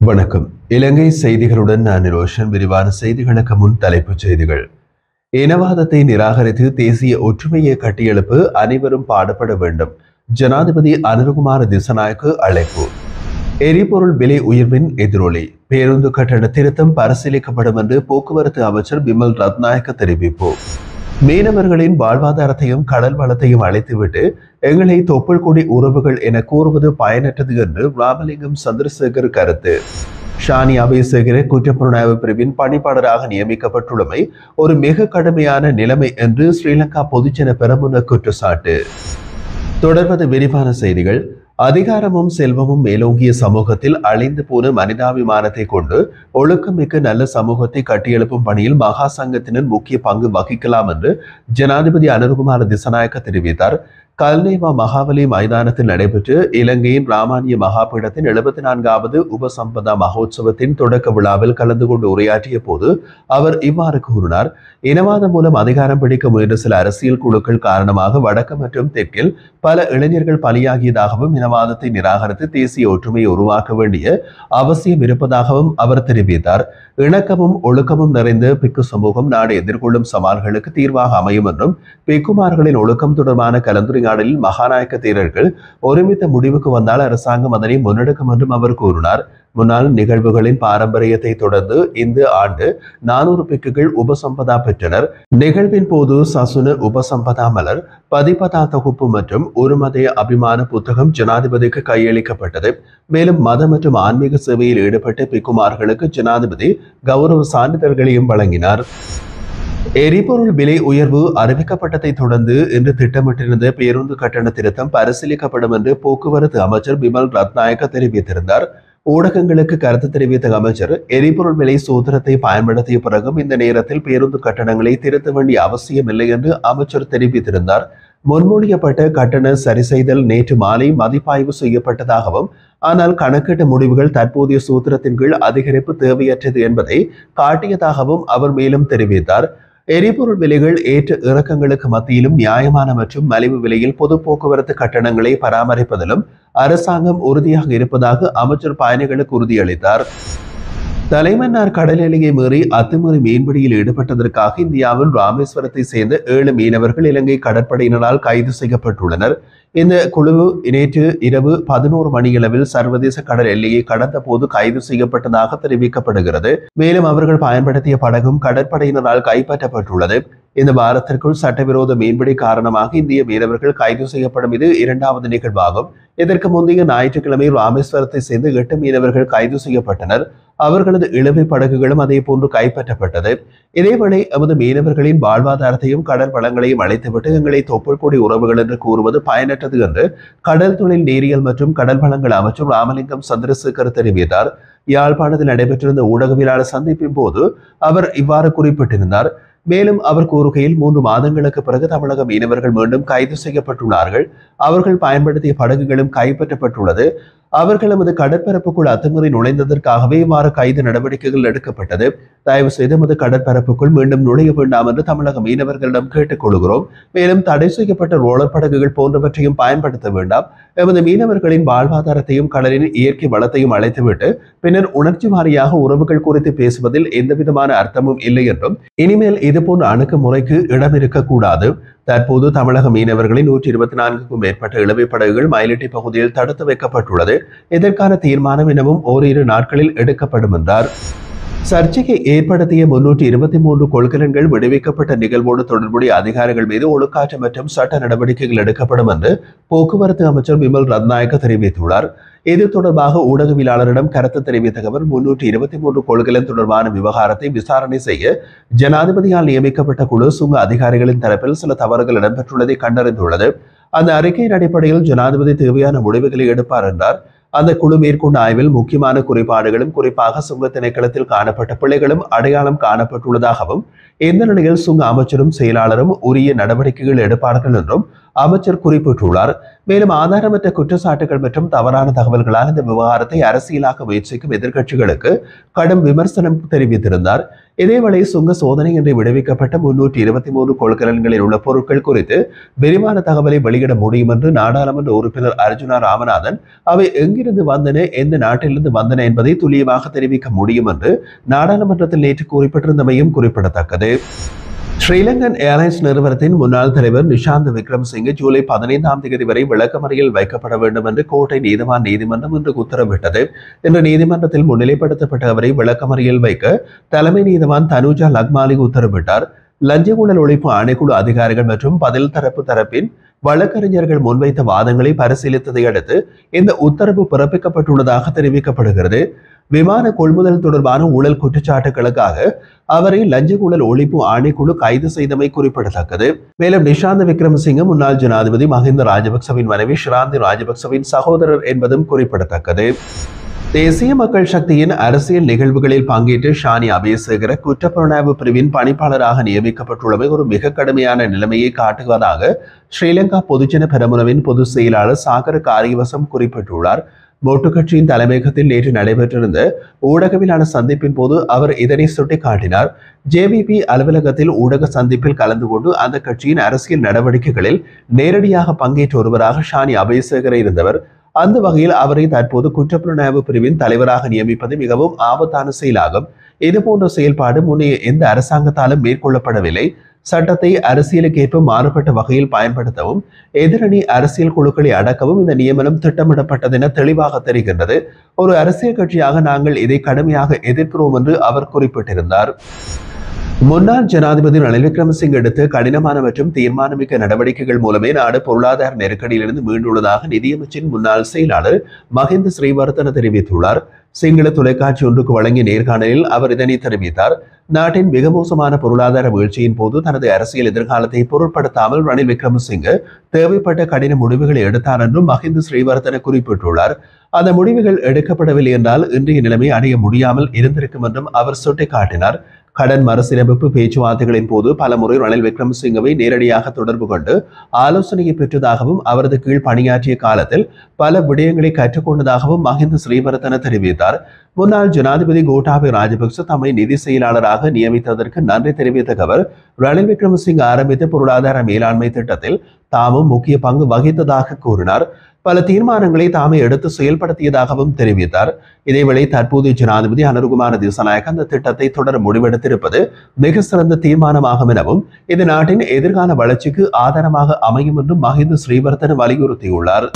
வணக்கம். இலங்கை செய்திகளுடன் நான் நிரோஷன். விரிவான செய்திகளுக்கு முன் தலைப்புச் செய்திகள். இனவாதத்தை நிராகரித்து தேசிய ஒற்றுமையை கட்டியெழுப்ப அனைவரும் பாடுபட வேண்டும். ஜனாதிபதி அனுரகுமார திசாநாயக்க அழைப்பு. எரிபொருள் விலை உயர்வின் எதிரொலி. பேருந்து கட்டண திருத்தம் பரிசீலிக்கப்படும் என்று போக்குவரத்து அமைச்சர் பிமல் ரத்நாயக்க தெரிவிப்பு. மீனவர்களின் வாழ்வாதாரத்தையும் கடல் வளத்தையும் அழைத்துவிட்டு எங்களை தொப்புள் கொடி உறவுகள் என கூறுவது பயனற்றது என்று ராமலிங்கம் சந்திரசேகர் கருத்து. ஷானி அபேசேகர குற்றப்புலனாய்வு பிரிவின் பணிப்பாளராக நியமிக்கப்பட்டுள்ளமை ஒரு மிக கடுமையான நிலைமை என்று ஸ்ரீலங்கா பொதுஜன பெரமுன குற்றச்சாட்டு. தொடர்வது விரிவான செய்திகள். அதிகாரமும் செல்வமும் மேலோங்கிய சமூகத்தில் அழிந்து போன மனிதாபிமானத்தை கொண்டு ஒழுக்கமிக்க நல்ல சமூகத்தை கட்டியெழுப்பும் பணியில் மகா சங்கத்தினர் முக்கிய பங்கு வகிக்கலாம் என்று ஜனாதிபதி அனுரகுமார திசாநாயக்க தெரிவித்தார். கல்நேவா மகாவலி மைதானத்தில் நடைபெற்ற இலங்கையின் ராமானிய மகாபீடத்தின் 74வது உபசம்பதா மகோத்சவத்தின் தொடக்க விழாவில் கலந்து கொண்டு உரையாற்றிய போது அவர் இவ்வாறு கூறினார். இனவாதம் மூலம் அதிகாரம் பிடிக்க முயன்ற சில அரசியல் குழுக்கள் காரணமாக வடக்கு மற்றும் தெற்கில் பல இளைஞர்கள் பலியாகியதாகவும் இனவாதத்தை நிராகரித்து தேசிய ஒற்றுமையை உருவாக்க வேண்டிய அவசியம் இருப்பதாகவும் அவர் தெரிவித்தார். இணக்கமும் ஒழுக்கமும் நிறைந்த பிக்கு சமூகம் நாடு எதிர்கொள்ளும் சவால்களுக்கு தீர்வாக அமையும் என்றும் பிக்குமார்களின் ஒழுக்கம் தொடர்பான கலந்துரையாடலில் மகாநாயக்க தேரர்கள் ஒருமித்த முடிவுக்கு வந்தால் அரசாங்கம் அதனை முன்னெடுக்கும் என்றும் அவர் கூறினார். முன்னாள் நிகழ்வுகளின் பாரம்பரியத்தை தொடர்ந்து இந்த ஆண்டு 400 பிக்குகள் உபசம்பதா பெற்றனர். நிகழ்வின் போது சசுன உபசம்பதா மலர் பதிபதா தொகுப்பு மற்றும் ஒருமதய அபிமான புத்தகம் ஜனாதிபதிக்கு கையளிக்கப்பட்டது. மேலும் மத மற்றும் ஆன்மீக சேவையில் ஈடுபட்ட பிக்குமார்களுக்கு ஜனாதிபதி கௌரவ சான்றிதழ்களையும் வழங்கினார். எரிபொருள் விலை உயர்வு அறிவிக்கப்பட்டதை தொடர்ந்து இன்று திட்டமிட்டிருந்த பேருந்து கட்டண திருத்தம் பரிசீலிக்கப்படும் என்று போக்குவரத்து அமைச்சர் பிமல் ரத்நாயக்க தெரிவித்திருந்தார். ஊடகங்களுக்கு கருத்து தெரிவித்த அமைச்சர் எரிபொருள் விலை சூத்திரத்தை பயன்படுத்திய பிறகும் இந்த நேரத்தில் பேருந்து கட்டணங்களை திருத்த வேண்டிய அவசியம் இல்லை என்று அமைச்சர் தெரிவித்திருந்தார். முன்மொழியப்பட்ட கட்டண சரிசெய்தல் நேற்று மாலை மதிப்பாய்வு செய்யப்பட்டதாகவும் ஆனால் கணக்கீட்டு முடிவுகள் தற்போதைய சூத்திரத்தின் கீழ் அதிகரிப்பு தேவையற்றது என்பதை காட்டியதாகவும் அவர் மேலும் தெரிவித்தார். எரிபொருள் விலைகள் ஏற்ற இறக்கங்களுக்கு மத்தியிலும் நியாயமான மற்றும் மலிவு விலையில் பொது போக்குவரத்து கட்டணங்களை பராமரிப்பதிலும் அரசாங்கம் உறுதியாக இருப்பதாக அமைச்சர் பயணிகளுக்கு உறுதியளித்தார். தலைமன்னார் கடல் எல்லையை மீறி அத்துமீறி மீன்பிடியில் ஈடுபட்டதற்காக இந்தியாவின் ராமேஸ்வரத்தை சேர்ந்த 7 மீனவர்கள் இலங்கை கடற்படையினரால் கைது செய்யப்பட்டுள்ளனர். இந்த குழு நேற்று இரவு 11 மணியளவில் சர்வதேச கடல் எல்லையை கடந்த போது கைது செய்யப்பட்டதாக தெரிவிக்கப்படுகிறது. மேலும் அவர்கள் பயன்படுத்திய படகும் கடற்படையினரால் கைப்பற்றப்பட்டுள்ளது. இந்த வாரத்திற்குள் சட்டவிரோத மீன்பிடி காரணமாக இந்திய மீனவர்கள் கைது செய்யப்படும் இது 2வது நிகழ்வாகும். இதற்கு முந்தைய ஞாயிற்றுக்கிழமை ராமேஸ்வரத்தை சேர்ந்த 8 மீனவர்கள் கைது செய்யப்பட்டனர். அவர்களது இழுவை படகுகளும் அதே போன்று கைப்பற்றப்பட்டது. இதேவேளை எமது மீனவர்களின் வாழ்வாதாரத்தையும் கடல் வளங்களையும் அழைத்துவிட்டு எங்களை தொப்புள் கொடி உறவுகள் என்று கூறுவது பயனற்றது என்று கடல் தொழில் நீரியல் மற்றும் கடல் வளங்கள் அமைச்சர் ராமலிங்கம் சந்திரசேகர் தெரிவித்தார். யாழ்ப்பாணத்தில் நடைபெற்றிருந்த ஊடகவியலாளர் சந்திப்பின் போது அவர் இவ்வாறு குறிப்பிட்டிருந்தார். மேலும் அவர் கூறுகையில் 3 மாதங்களுக்கு பிறகு தமிழக மீனவர்கள் மீண்டும் கைது செய்யப்பட்டுள்ளார்கள். அவர்கள் பயன்படுத்திய படகுகளும் கைப்பற்றப்பட்டுள்ளது. அவர்கள் எமது கடற்பரப்புக்குள் அத்துமீறி நுழைந்ததற்காகவே இவ்வாறு கைது நடவடிக்கைகள் எடுக்கப்பட்டது. தயவு செய்து எமது கடற்பரப்புக்குள் மீண்டும் நுழைய வேண்டாம் என்று தமிழக மீனவர்களிடம் கேட்டுக் கொள்கிறோம். மேலும் தடை செய்யப்பட்ட ரோலர் படகுகள் போன்றவற்றையும் பயன்படுத்த வேண்டாம். எமது மீனவர்களின் வாழ்வாதாரத்தையும் கடலின் இயற்கை வளத்தையும் அழைத்துவிட்டு பின்னர் உணர்ச்சி வாரியாக உறவுகள் குறித்து பேசுவதில் எந்தவிதமான அர்த்தமும் இல்லை என்றும் இனிமேல் இதுபோன்ற அணுகுமுறைக்கு இடம் இருக்கக்கூடாது. தற்போது தமிழக மீனவர்களின் 124க்கும் மேற்பட்ட இழுவை படகுகள் மயிலிட்டி பகுதியில் தடுத்து வைக்கப்பட்டுள்ளது. இதற்கான தீர்மானம் இன்னமும் ஓரிரு நாட்களில் எடுக்கப்படும் என்றார். சர்ச்சையை ஏற்படுத்திய 323 கொள்கலன்கள் விடுவிக்கப்பட்ட நிகழ்வோடு தொடர்புடைய அதிகாரிகள் மீது ஒழுக்காற்று மற்றும் சட்ட நடவடிக்கைகள் எடுக்கப்படும் என்று போக்குவரத்து அமைச்சர் பிமல் ரத்நாயக்க தெரிவித்துள்ளார். இது தொடர்பாக ஊடகவியலாளரிடம் கருத்து தெரிவித்த அவர் 323 கொள்கலன் தொடர்பான விவகாரத்தை விசாரணை செய்ய ஜனாதிபதியால் நியமிக்கப்பட்ட குழு சுங்க அதிகாரிகளின் தரப்பில் சில தவறுகள் இடம்பெற்றுள்ளதை கண்டறிந்துள்ளது. அந்த அறிக்கையின் அடிப்படையில் ஜனாதிபதி தேவையான முடிவுகளை எடுப்பார் என்றார். அந்த குழு மேற்கொண்ட ஆய்வில் முக்கியமான குறைபாடுகளும் குறிப்பாக சுங்க திணைக்களத்தில் காணப்பட்ட பிழைகளும் அடையாளம் காணப்பட்டுள்ளதாகவும் இந்த நிலையில் சுங்க அமைச்சரும் செயலாளரும் உரிய நடவடிக்கைகள் எடுப்பார்கள் என்றும் அமைச்சர் குறிப்பிட்டுள்ளார். மேலும் ஆதாரமற்ற குற்றச்சாட்டுகள் மற்றும் தவறான தகவல்களால் இந்த விவகாரத்தை அரசியலாக்க முயற்சிக்கும் எதிர்க்கட்சிகளுக்கு கடும் விமர்சனம் தெரிவித்திருந்தார். இதேவேளை சுங்க சோதனையின்றி விடுவிக்கப்பட்ட 323 கொள்கலன்களில் உள்ள பொருட்கள் குறித்து விரிவான தகவலை வெளியிட முடியும் என்று நாடாளுமன்ற உறுப்பினர் அர்ஜுனா ராமநாதன் அவை எங்கிருந்து வந்தன, எந்த நாட்டிலிருந்து வந்தன என்பதை துல்லியமாக தெரிவிக்க முடியும் என்று நாடாளுமன்றத்தில் நேற்று குறிப்பிட்டிருந்தமையும் குறிப்பிடத்தக்கது. ஸ்ரீலங்கன் ஏர்லைன்ஸ் நிறுவனத்தின் முன்னாள் தலைவர் நிஷாந்த் விக்ரமசிங்கே ஜூலை 15ஆம் தேதி வரை விளக்கமறியல் வைக்கப்பட வேண்டும் என்று கோட்டை நீதிவான் நீதிமன்றம் இன்று உத்தரவிட்டது. இன்று நீதிமன்றத்தில் முன்னிலைப்படுத்தப்பட்ட அவரை விளக்கமறியல் வைக்க தலைமை நீதிவான் தனுஜா லக்மாலி உத்தரவிட்டார். லஞ்ச ஊழல் ஒழிப்பு ஆணைக்குழு அதிகாரிகள் மற்றும் பதில் தரப்பின் வழக்கறிஞர்கள் முன்வைத்த வாதங்களை பரிசீலித்ததை அடுத்து இந்த உத்தரவு பிறப்பிக்கப்பட்டுள்ளதாக தெரிவிக்கப்படுகிறது. விமான கொள்முதல் தொடர்பான ஊழல் குற்றச்சாட்டுகளுக்காக அவரை லஞ்ச ஊழல் ஒழிப்பு ஆணைக்குழு கைது செய்தமை குறிப்பிடத்தக்கது. மேலும் நிஷாந்த் விக்ரமசிங்கே முன்னாள் ஜனாதிபதி மஹிந்த ராஜபக்சவின் மனைவி ஷிராந்தி ராஜபக்சவின் சகோதரர் என்பதும் குறிப்பிடத்தக்கது. தேசிய மக்கள் சக்தியின் அரசியல் நிகழ்வுகளில் பங்கேற்று ஷானி அபேசேகர குற்றப்புலனாய்வு பிரிவின் பணிப்பாளராக நியமிக்கப்பட்டுள்ளமை ஒரு மிக கடுமையான நிலைமையை காட்டுவதாக ஸ்ரீலங்கா பொதுஜன பெரமுனவின் பொதுச் செயலாளர் சாகர காரியவசம் குறிப்பிட்டுள்ளார். மொட்டு கட்சியின் தலைமையகத்தில் நேற்று நடைபெற்றிருந்த ஊடகவிலான சந்திப்பின் போது அவர் இதனை சுட்டிக்காட்டினார். ஜேவிபி அலுவலகத்தில் ஊடக சந்திப்பில் கலந்து கொண்டு அந்த கட்சியின் அரசியல் நடவடிக்கைகளில் நேரடியாக பங்கேற்ற ஒருவராக ஷானி அபேசேகர இருந்தவர். அந்த வகையில் அவரை தற்போது குற்றப்புலனாய்வு பிரிவின் தலைவராக நியமிப்பது மிகவும் ஆபத்தான செயலாகும். இதுபோன்ற செயல்பாடு முன்னைய எந்த அரசாங்கத்தாலும் மேற்கொள்ளப்படவில்லை. சட்டத்தை அரசியலுக்கேற்ப மாறுபட்ட வகையில் பயன்படுத்தவும் எதிரணி அரசியல் குழுக்களை அடக்கவும் இந்த நியமனம் திட்டமிடப்பட்டதென தெளிவாக தெரிகின்றது. ஒரு அரசியல் கட்சியாக நாங்கள் இதை கடுமையாக எதிர்க்கிறோம் என்று அவர் குறிப்பிட்டிருந்தார். முன்னாள் ஜனாதிபதி ரணில் விக்ரமசிங்கே எடுத்த கடினமான மற்றும் தீர்மானமிக்க நடவடிக்கைகள் மூலமே நாடு பொருளாதார நெருக்கடியிலிருந்து மீண்டுள்ளதாக நிதியமைச்சின் முன்னாள் செயலாளர் மஹிந்த ஸ்ரீவர்தன தெரிவித்துள்ளார். சிங்கள தொலைக்காட்சி ஒன்றுக்கு வழங்கிய நேர்காணலில் அவர் இதனை தெரிவித்தார். நாட்டின் மிக மோசமான பொருளாதார வீழ்ச்சியின் போது தனது அரசியல் எதிர்காலத்தை பொருட்படுத்தாமல் ரணில் விக்ரமசிங்கே தேவைப்பட்ட கடின முடிவுகளை எடுத்தார் என்றும் மஹிந்த ஸ்ரீவர்தன குறிப்பிட்டுள்ளார். அந்த முடிவுகள் எடுக்கப்படவில்லை என்றால் இன்றைய நிலைமை அடைய முடியாமல் இருந்திருக்கும் என்றும் அவர் சுட்டிக்காட்டினார். கடன் மறுசீரமைப்பு பேச்சுவார்த்தைகளின் போது பல முறை ரணில் விக்ரமசிங்கவை நேரடியாக தொடர்பு கொண்டு ஆலோசனையை பெற்றதாகவும் அவரது கீழ் பணியாற்றிய காலத்தில் பல விடயங்களை கற்றுக்கொண்டதாகவும் மஹிந்த ஸ்ரீவர்தன தெரிவித்தார். முன்னாள் ஜனாதிபதி கோட்டாபய ராஜபக்ச தம்மை நிதி செயலாளராக நியமித்ததற்கு நன்றி தெரிவித்த அவர் ரணில் விக்ரமசிங்கே ஆரம்பித்த பொருளாதார மேலாண்மை திட்டத்தில் தாமும் முக்கிய பங்கு வகித்ததாக கூறினார். பல தீர்மானங்களை தாமே எடுத்து செயல்படுத்தியதாகவும் தெரிவித்தார். இதேவேளை தற்போதைய ஜனாதிபதி அனுருகுமார திசாநாயக்க அந்த திட்டத்தை தொடர முடிவெடுத்திருப்பது மிக சிறந்த தீர்மானமாகும் எனவும் இது நாட்டின் எதிர்கால வளர்ச்சிக்கு ஆதாரமாக அமையும் என்றும் மஹிந்த ஸ்ரீவர்தன வலியுறுத்தியுள்ளார்.